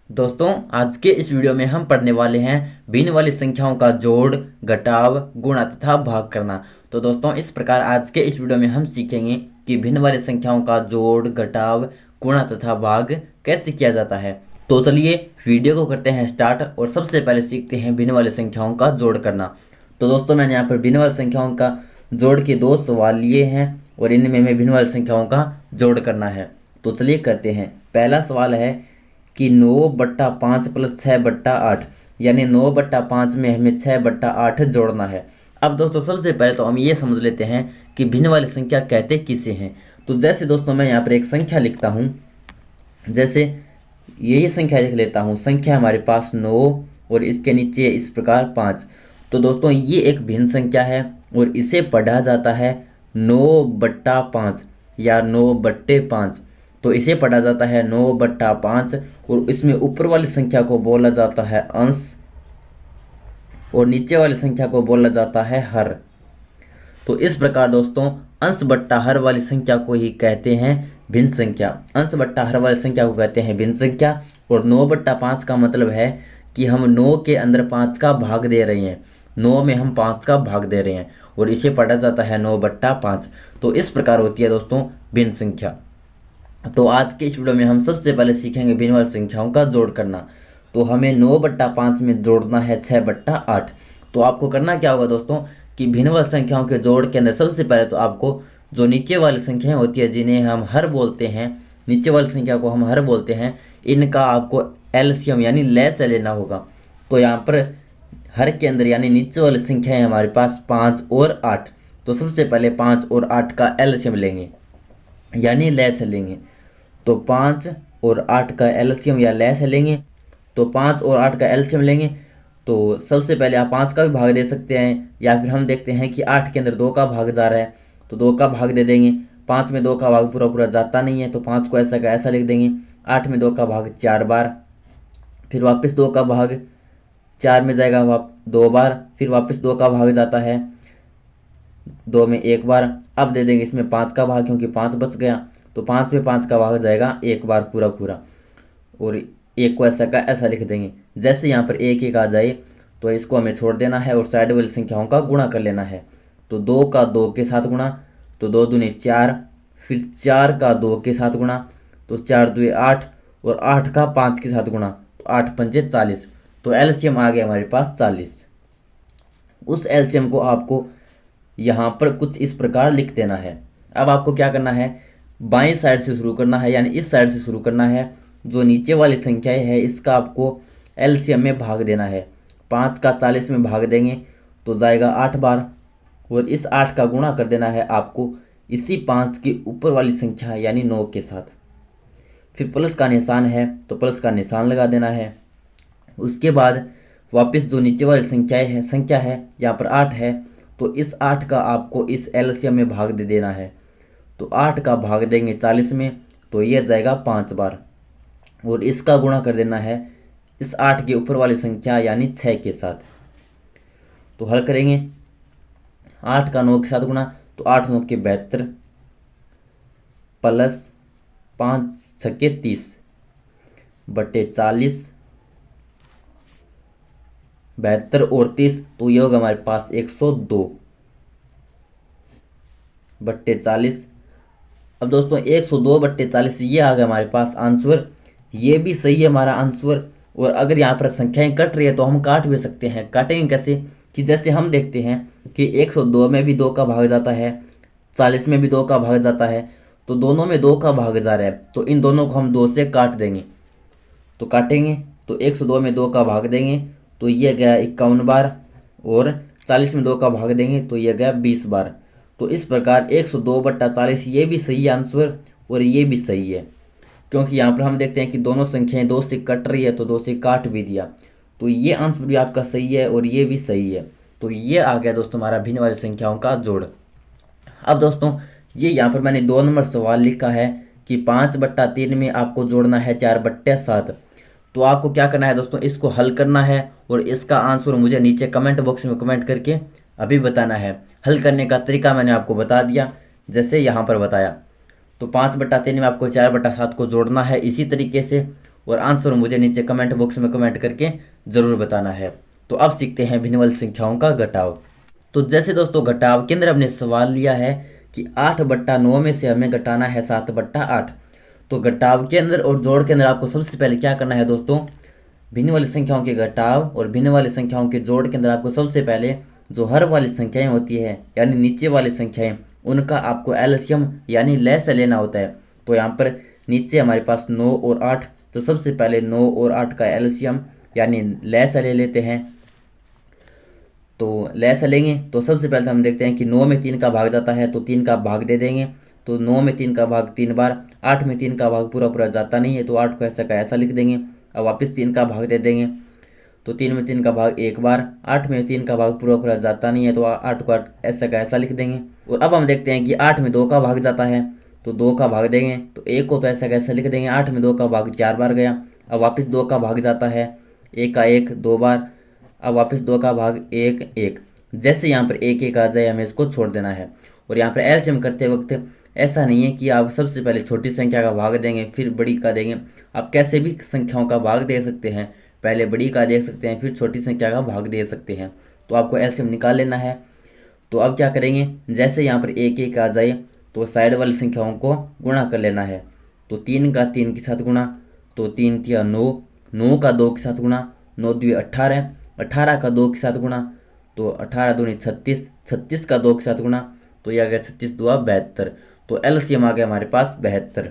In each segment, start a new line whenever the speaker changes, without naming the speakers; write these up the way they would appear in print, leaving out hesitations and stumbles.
दोस्तों, आज के इस वीडियो में हम पढ़ने वाले हैं भिन्न वाली संख्याओं का जोड़, घटाव, गुणा तथा भाग करना। तो दोस्तों, इस प्रकार आज के इस वीडियो में हम सीखेंगे कि भिन्न वाली संख्याओं का जोड़, घटाव, गुणा तथा भाग कैसे किया जाता है। तो चलिए वीडियो को करते हैं स्टार्ट और सबसे पहले सीखते हैं भिन्न वाली संख्याओं का जोड़ करना। तो दोस्तों, मैंने यहाँ पर भिन्न वाली संख्याओं का जोड़ के दो सवाल लिए हैं और इनमें हमें भिन्न वाली संख्याओं का जोड़ करना है। तो चलिए करते हैं। पहला सवाल है कि 9/5 प्लस 6/8 यानी 9/5 में हमें 6/8 जोड़ना है। अब दोस्तों, सबसे पहले तो हम ये समझ लेते हैं कि भिन्न वाली संख्या कहते किसे हैं। तो जैसे दोस्तों, मैं यहाँ पर एक संख्या लिखता हूँ। जैसे यही संख्या लिख लेता हूँ। संख्या हमारे पास 9 और इसके नीचे इस प्रकार 5। तो दोस्तों, ये एक भिन्न संख्या है और इसे पढ़ा जाता है 9/5 या 9/5। तो इसे पढ़ा जाता है 9/5 और इसमें ऊपर वाली संख्या को बोला जाता है अंश और नीचे वाली संख्या को बोला जाता है हर। तो इस प्रकार दोस्तों, अंश बट्टा हर वाली संख्या को ही कहते हैं भिन्न संख्या। अंश बट्टा हर वाली संख्या को कहते हैं भिन्न संख्या। और 9/5 का मतलब है कि हम 9 के अंदर 5 का भाग दे रहे हैं। 9 में हम 5 का भाग दे रहे हैं और इसे पढ़ा जाता है 9/5। तो इस प्रकार होती है दोस्तों भिन्न संख्या। तो आज के इस वीडियो में हम सबसे पहले सीखेंगे भिन्न वाली संख्याओं का जोड़ करना। तो हमें 9/5 में जोड़ना है 6/8। तो आपको करना क्या होगा दोस्तों कि भिन्न वाली संख्याओं के जोड़ के अंदर सबसे पहले तो आपको जो नीचे वाली संख्याएं होती है जिन्हें हम हर बोलते हैं, नीचे वाली संख्या को हम हर बोलते हैं, इनका आपको एलसीएम यानी लसागु लेना होगा। तो यहाँ पर हर के अंदर यानी नीचे वाली संख्या है हमारे पास 5 और 8। तो सबसे पहले 5 और 8 का एलसीएम लेंगे यानी लसागु लेंगे। तो 5 और 8 का एलसीएम या लसागु लेंगे। तो 5 और 8 का एलसीएम लेंगे। तो सबसे पहले आप 5 का भी भाग दे सकते हैं या फिर हम देखते हैं कि 8 के अंदर 2 का भाग जा रहा है तो 2 का भाग दे देंगे। 5 में 2 का भाग पूरा पूरा जाता नहीं है तो 5 को ऐसा का ऐसा लिख देंगे। 8 में 2 का भाग 4 बार, फिर वापस 2 का भाग 4 में जाएगा 2 बार, फिर वापस 2 का भाग जाता है 2 में 1 बार। अब दे देंगे इसमें 5 का भाग क्योंकि 5 बच गया। तो 5 में 5 का भाग जाएगा 1 बार पूरा पूरा और 1 को ऐसा का ऐसा लिख देंगे। जैसे यहाँ पर 1 आ जाए तो इसको हमें छोड़ देना है और साइड वाली संख्याओं का गुणा कर लेना है। तो 2 का 2 के साथ गुणा, तो 2 दूनी 4, फिर 4 का 2 के साथ गुणा, तो 4 दुए 8 और 8 का 5 के साथ गुणा, तो 8 पंजे 40। तो एलसीएम आ गया हमारे पास 40। उस एलसीएम को आपको यहाँ पर कुछ इस प्रकार लिख देना है। अब आपको क्या करना है, बाएं साइड से शुरू करना है यानी इस साइड से शुरू करना है। जो नीचे वाली संख्याएं है इसका आपको एलसीएम में भाग देना है। 5 का 40 में भाग देंगे तो जाएगा 8 बार और इस 8 का गुणा कर देना है आपको इसी 5 की ऊपर वाली संख्या यानी 9 के साथ। फिर प्लस का निशान है तो प्लस का निशान लगा देना है। उसके बाद वापस जो नीचे वाली संख्या है यहाँ पर 8 है तो इस 8 का आपको इस एलसीएम में भाग दे देना है। तो 8 का भाग देंगे 40 में तो यह जाएगा 5 बार और इसका गुणा कर देना है इस 8 के ऊपर वाली संख्या यानी 6 के साथ। तो हल करेंगे 8 का 9 के साथ गुणा, तो 8 9 के 72 प्लस 5 छक्के 30 बटे 40, 72 और 30 तो ये होगा हमारे पास 102 बट्टे 40। अब दोस्तों 102 बट्टे 40 ये आ गया हमारे पास आंसर। ये भी सही है हमारा आंसर। और अगर यहाँ पर संख्याएं कट रही है तो हम काट भी सकते हैं। काटेंगे कैसे कि जैसे हम देखते हैं कि 102 में भी 2 का भाग जाता है, 40 में भी 2 का भाग जाता है, तो दोनों में 2 का भाग जा रहा है तो इन दोनों को हम 2 से काट देंगे। तो काटेंगे तो 102 में 2 का भाग देंगे तो ये गया 51 बार और 40 में 2 का भाग देंगे तो ये गया 20 बार। तो इस प्रकार 102/40 ये भी सही आंसर और ये भी सही है क्योंकि यहाँ पर हम देखते हैं कि दोनों संख्याएं 2 से कट रही है तो 2 से काट भी दिया। तो ये आंसर भी आपका सही है और ये भी सही है। तो ये आ गया दोस्तों हमारा भिन्न वाली संख्याओं का जोड़। अब दोस्तों, ये यहाँ पर मैंने 2 नंबर सवाल लिखा है कि 5/3 में आपको जोड़ना है 4/7। तो आपको क्या करना है दोस्तों, इसको हल करना है और इसका आंसर मुझे नीचे कमेंट बॉक्स में कमेंट करके अभी बताना है। हल करने का तरीका मैंने आपको बता दिया जैसे यहाँ पर बताया। तो 5/3 में आपको 4/7 को जोड़ना है इसी तरीके से और आंसर मुझे नीचे कमेंट बॉक्स में कमेंट करके ज़रूर बताना है। तो अब सीखते हैं भिन्न वाली संख्याओं का घटाव। तो जैसे दोस्तों घटाव के अंदर हमने सवाल लिया है कि 8/9 में से हमें घटाना है 7/8। तो घटाव के अंदर और जोड़ के अंदर आपको सबसे पहले क्या करना है दोस्तों, भिन्न वाली संख्याओं के घटाव और भिन्न वाली संख्याओं के जोड़ के अंदर आपको सबसे पहले जो हर वाली संख्याएं होती है यानी नीचे वाली संख्याएं, उनका आपको एलसीएम यानी लैस लेना होता है। तो यहाँ पर नीचे हमारे पास 9 और 8, तो सबसे पहले 9 और 8 का एलसीएम यानी लैस ले लेते हैं। तो लैस लेंगे तो सबसे पहले हम देखते हैं कि 9 में 3 का भाग जाता है तो 3 का भाग दे देंगे। तो 9 में 3 का भाग 3 बार, 8 में 3 का भाग पूरा पूरा जाता नहीं है तो 8 को ऐसा का ऐसा लिख देंगे। अब वापस 3 का भाग दे देंगे तो 3 में 3 का भाग 1 बार, 8 में 3 का भाग पूरा पूरा जाता नहीं है तो 8 को ऐसा का ऐसा लिख देंगे। और अब हम देखते हैं कि 8 में 2 का भाग जाता है तो 2 का भाग देंगे तो 1 को तो ऐसा का ऐसा लिख देंगे। 8 में 2 का भाग 4 बार गया। अब वापस 2 का भाग जाता है, 1 का 1 2 बार, अब वापस 2 का भाग 1 1। जैसे यहाँ पर 1 1 आ जाए हमें इसको छोड़ देना है। और यहाँ पर एलसीएम करते वक्त ऐसा नहीं है कि आप सबसे पहले छोटी संख्या का भाग देंगे फिर बड़ी का देंगे। आप कैसे भी संख्याओं का भाग दे सकते हैं, पहले बड़ी का दे सकते हैं फिर छोटी संख्या का भाग दे सकते हैं। तो आपको एलसीएम निकाल लेना है। तो अब क्या करेंगे, जैसे यहाँ पर 1 1 आ जाए तो साइड वाली संख्याओं को गुणा कर लेना है। तो 3 का 3 के साथ गुणा, तो 3 तिया 9, 9 का 2 के साथ गुणा, 9 2 18, 18 का 2 के साथ गुणा, तो 18 दूनी 36, 36 का 2 के साथ गुणा, तो यह आ गया 36 2 72। तो एलसीएम आ गया हमारे पास 72।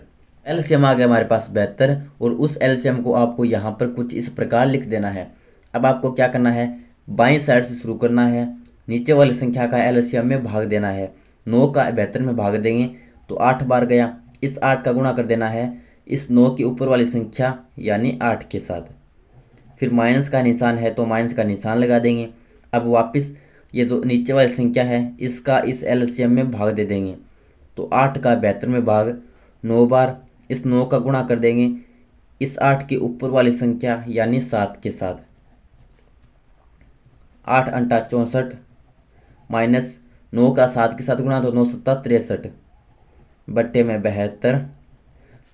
एलसीएम आ गया हमारे पास 72 और उस एलसीएम को आपको यहाँ पर कुछ इस प्रकार लिख देना है। अब आपको क्या करना है, बाईं साइड से शुरू करना है, नीचे वाली संख्या का एलसीएम में भाग देना है। 9 का 72 में भाग देंगे तो 8 बार गया, इस 8 का गुणा कर देना है इस 9 की ऊपर वाली संख्या यानी 8 के साथ। फिर माइनस का निशान है तो माइनस का निशान लगा देंगे। अब वापस ये जो नीचे वाली संख्या है इसका इस एलसीएम में भाग दे देंगे। तो 8 का 72 में भाग 9 बार, इस 9 का गुणा कर देंगे इस 8 की ऊपर वाली संख्या यानी 7 के साथ। 8 अंटा 64 माइनस 9 का 7 के साथ गुणा तो 9 सत्ता 63 बट्टे में 72।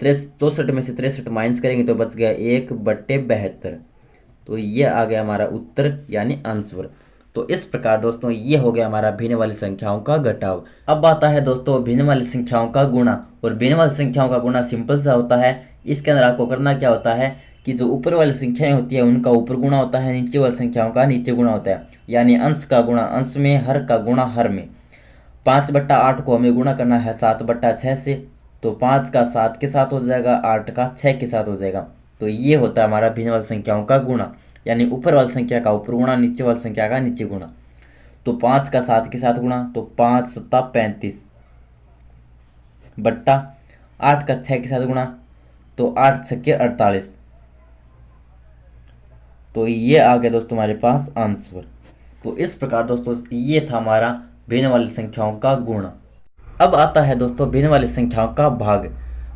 64 में से 63 माइनस करेंगे तो बच गया 1 बट्टे 72। तो ये आ गया हमारा उत्तर यानी आंसर। तो इस प्रकार दोस्तों ये हो गया हमारा भिन्न वाली संख्याओं का घटाव। अब आता है दोस्तों भिन्न वाली संख्याओं का गुणा। और भिन्न वाली संख्याओं का गुणा सिंपल सा होता है। इसके अंदर आपको करना क्या होता है कि जो ऊपर वाली संख्याएं होती है उनका ऊपर गुणा होता है, नीचे वाली संख्याओं का नीचे गुणा होता है। यानी अंश का गुणा अंश में, हर का गुणा हर में। 5/8 को हमें गुणा करना है 7/6 से, तो 5 का 7 के साथ हो जाएगा, 8 का 6 के साथ हो जाएगा। तो ये होता है हमारा भिन्न वाली संख्याओं का गुणा, यानी ऊपर वाली संख्या का ऊपर गुणा, नीचे वाली संख्या का नीचे गुणा। तो 5 का 7 के साथ गुणा तो 5 सत्ता 35 बट्टा 8 का 6 के साथ गुणा तो 8 छक्के 48। तो ये आ गया दोस्तों हमारे पास आंसर। तो इस प्रकार दोस्तों ये था हमारा भिन्न वाली संख्याओं का गुणा। अब आता है दोस्तों भिन्न वाली संख्याओं का भाग।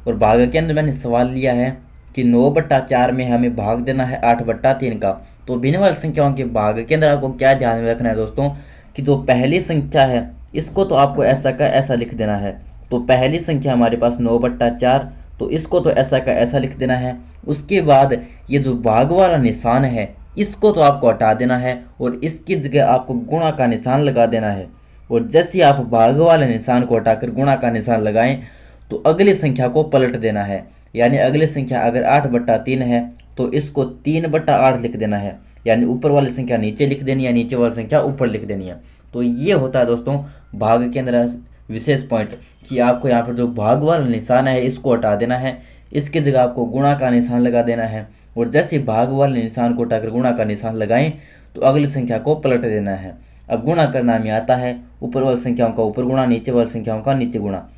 और भाग के अंदर मैंने सवाल लिया है कि 9/4 में हमें भाग देना है 8/3 का। तो भिन्न वाली संख्याओं के भाग के अंदर आपको क्या ध्यान में रखना है दोस्तों कि जो पहली संख्या है इसको तो आपको ऐसा का ऐसा लिख देना है। तो पहली संख्या हमारे पास 9/4, तो इसको तो ऐसा का ऐसा लिख देना है। उसके बाद ये जो भाग वाला निशान है इसको तो आपको हटा देना है और इसकी जगह आपको गुणा का निशान लगा देना है। और जैसे आप भाग वाले निशान को हटाकर गुणा का निशान लगाएं तो अगली संख्या को पलट देना है। यानी अगली संख्या अगर 8/3 है तो इसको 3/8 लिख देना है। यानी ऊपर वाली संख्या नीचे लिख देनी है, नीचे वाली संख्या ऊपर लिख देनी है। तो ये होता है दोस्तों भाग के अंदर विशेष पॉइंट कि आपको यहाँ पर जो भाग वाला निशान है इसको हटा देना है, इसकी जगह आपको गुणा का निशान लगा देना है। और जैसे भाग वाले निशान को हटाकर गुणा का निशान लगाएं तो अगली संख्या को पलट देना है। अब गुणा करना हमें आता है, ऊपर वाली संख्याओं का ऊपर गुणा, नीचे वाली संख्याओं का नीचे गुणा।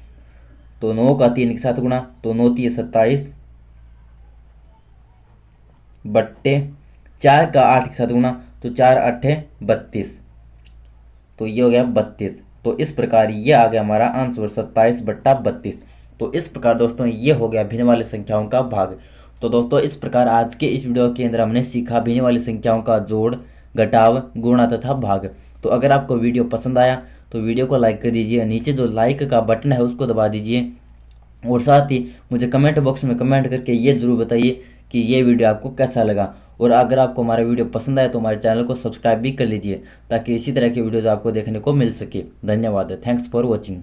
तो 9 का 3 के साथ गुणा तो 9 3 27 बट्टे 4 का 8 के साथ गुणा तो 4 8 32। तो ये हो गया 32। तो इस प्रकार ये आ गया हमारा आंसर 27/32। तो इस प्रकार दोस्तों ये हो गया भिन्न वाली संख्याओं का भाग। तो दोस्तों इस प्रकार आज के इस वीडियो के अंदर हमने सीखा भिन्न वाली संख्याओं का जोड़, घटाव, गुणा तथा भाग। तो अगर आपको वीडियो पसंद आया तो वीडियो को लाइक कर दीजिए, नीचे जो लाइक का बटन है उसको दबा दीजिए और साथ ही मुझे कमेंट बॉक्स में कमेंट करके ये ज़रूर बताइए कि ये वीडियो आपको कैसा लगा। और अगर आपको हमारा वीडियो पसंद आए तो हमारे चैनल को सब्सक्राइब भी कर लीजिए ताकि इसी तरह की वीडियोज़ आपको देखने को मिल सके। धन्यवाद। Thanks for watching.